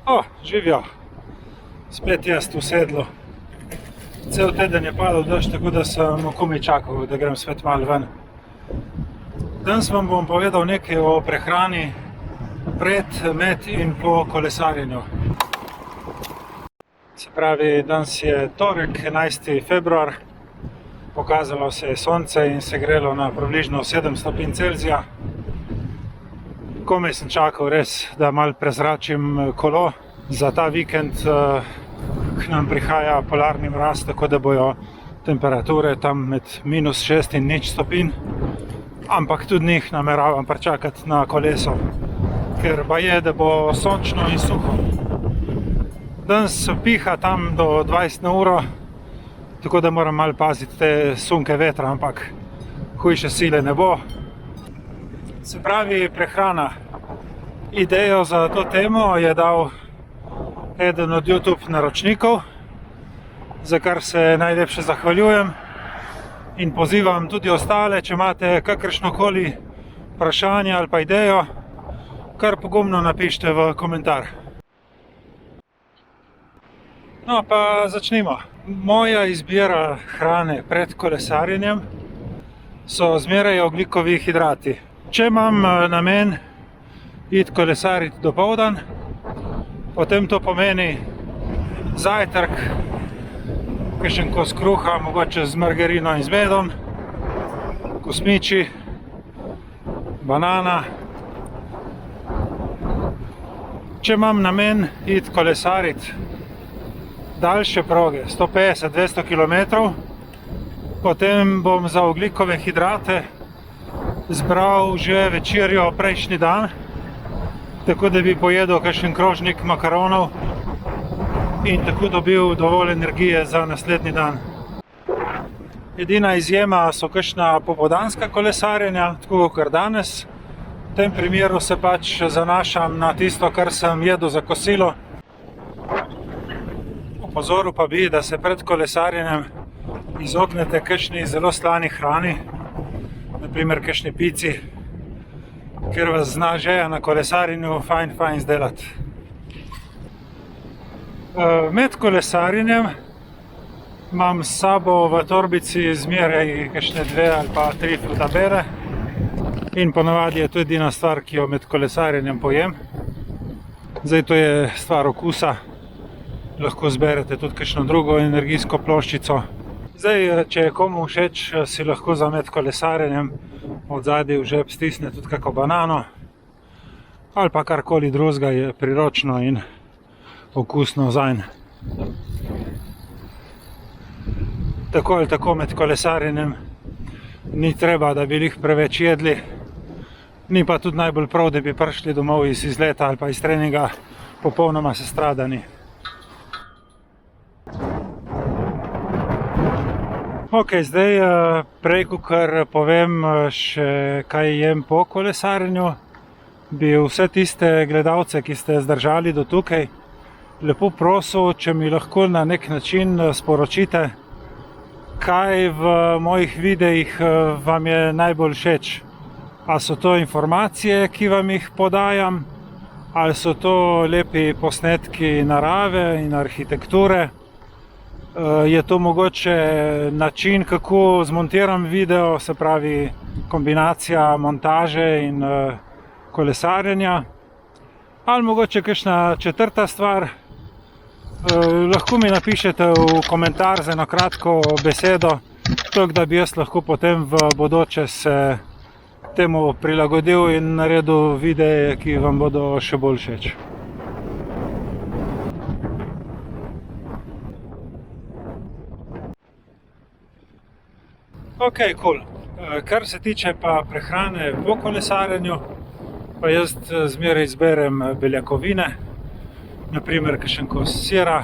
O, živijo. Spet jaz v sedlu. Cel teden je padal dež, tako da sem komaj čakal, da grem spet malo ven. Danes vam bom povedal nekaj o prehrani pred, med in po kolesarjenju. Se pravi, danes je torek, 11. februar. Pokazalo se je sonce in se grelo na približno 7 stopinj Celzija. Komaj sem čakal res, da malo prezračim kolo. Za ta vikend k nam prihaja polarni mraz, tako da bojo temperature tam med -6 in 0 stopinj. Ampak tudi njih nameravam pričakati na koleso, ker baje, da bo sončno in suho. Danes piha tam do 20 na uro, tako da moram malo paziti te sunke vetra, ampak hujše sile ne bo. Se pravi, prehrana. Idejo za to temo je dal eden od YouTube naročnikov, za kar se najlepše zahvaljujem in pozivam tudi ostale, če imate kakršnokoli vprašanje ali pa idejo, kar pogumno napišite v komentar. No, pa začnimo. Moja izbira hrane pred kolesarjenjem so zmeraj ogljikovi hidrati. Če imam namen iti kolesariti dopoldan, potem to pomeni zajtrk, kakšen kos kruha, mogoče z margarino in z medom, kosmiči, banana. Če imam namen iti kolesariti daljše proge, 150-200 km, potem bom za ogljikove hidrate zbral že večerjo prejšnji dan, tako da bi pojedel kakšen krožnik makaronov in tako dobil dovolj energije za naslednji dan. Edina izjema so kakšna popoldanska kolesarjenja, tako kot danes. V tem primeru se pač zanašam na tisto, kar sem jedel za kosilo. Opozoril pa bi, da se pred kolesarjenjem izognete kakšni zelo slani hrani, naprimer kakšni pici, ker vas zna žeja na kolesarjenju fajn zdelati. Med kolesarjenjem imam s sabo v torbici zmeraj kakšne 2 ali pa 3 frutabere in ponavadi je to edina stvar, ki jo med kolesarjenjem pojem. Zdaj to je stvar okusa, lahko zberete tudi kakšno drugo energijsko ploščico. Zdaj, če je komu všeč, si lahko za med kolesarjenjem od zadaj v žep stisne tudi kako banano ali pa karkoli drugega je priročno in okusno zanj. Tako ali tako med kolesarjenjem ni treba, da bi jih preveč jedli, ni pa tudi najbolj prav, da bi prišli domov iz izleta ali pa iz treninga popolnoma sestradani. Ok, zdaj prej, kakor povem še kaj jem po kolesarjenju, bi vse tiste gledalce, ki ste zdržali do tukaj, lepo prosil, če mi lahko na nek način sporočite, kaj v mojih videih vam je najbolj všeč. A so to informacije, ki vam jih podajam, ali so to lepi posnetki narave in arhitekture. Je to mogoče način, kako zmontiram video, se pravi kombinacija montaže in kolesarjenja. Ali mogoče kakšna četrta stvar. Lahko mi napišete v komentar z eno kratko besedo, tako da bi jaz lahko potem v bodoče se temu prilagodil in naredil videe, ki vam bodo še bolj všeč. Ok, cool. Kar se tiče pa prehrane po kolesarjenju, pa jaz zmeraj izberem beljakovine, naprimer kakšen kos sira,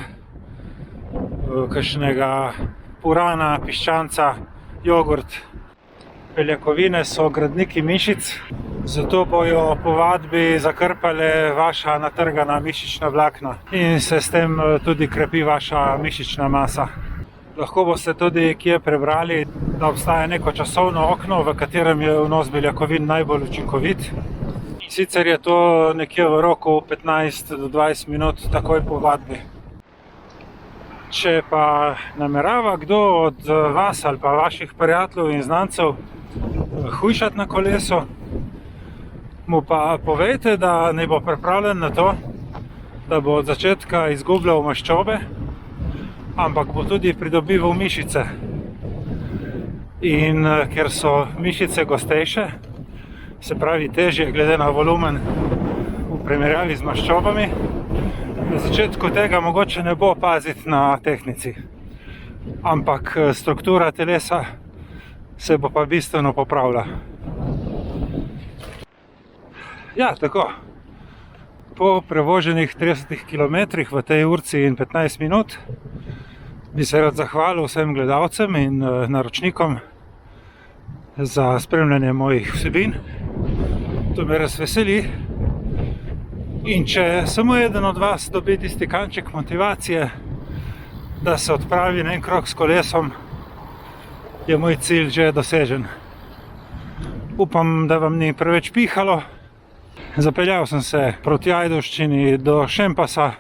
kakšnega purana, piščanca, jogurt. Beljakovine so gradniki mišic, zato bojo po vadbi zakrpale vaša natrgana mišična vlakna in se s tem tudi krepi vaša mišična masa. Lahko boste tudi kje prebrali, da obstaja neko časovno okno, v katerem je vnos beljakovin najbolj učinkovit. Sicer je to nekje v roku 15 do 20 minut takoj po vadbi. Če pa namerava kdo od vas ali pa vaših prijateljev in znancev hujšati na kolesu, mu pa povejte, da ne bo pripravljen na to, da bo od začetka izgubljal maščobe, ampak bo tudi pridobival mišice. In ker so mišice gostejše, se pravi težje glede na volumen v primerjavi z maščobami, na začetku tega mogoče ne bo paziti na tehnici, ampak struktura telesa se bo pa bistveno popravila. Ja, tako. Po prevoženih 30 km v tej urci in 15 minut bi se rad zahvalil vsem gledalcem in naročnikom za spremljanje mojih vsebin. To me res veseli. In če samo eden od vas dobi tisti kanček motivacije, da se odpravi na en krog s kolesom, je moj cilj že dosežen. Upam, da vam ni preveč pihalo. Zapeljal sem se proti Ajdovščini do Šempasa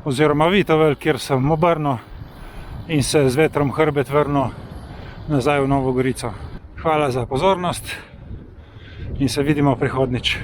oziroma Vitovelj, kjer sem obrnil in se z vetrom hrbet vrnil nazaj v Novo Gorico. Hvala za pozornost in se vidimo prihodnjič.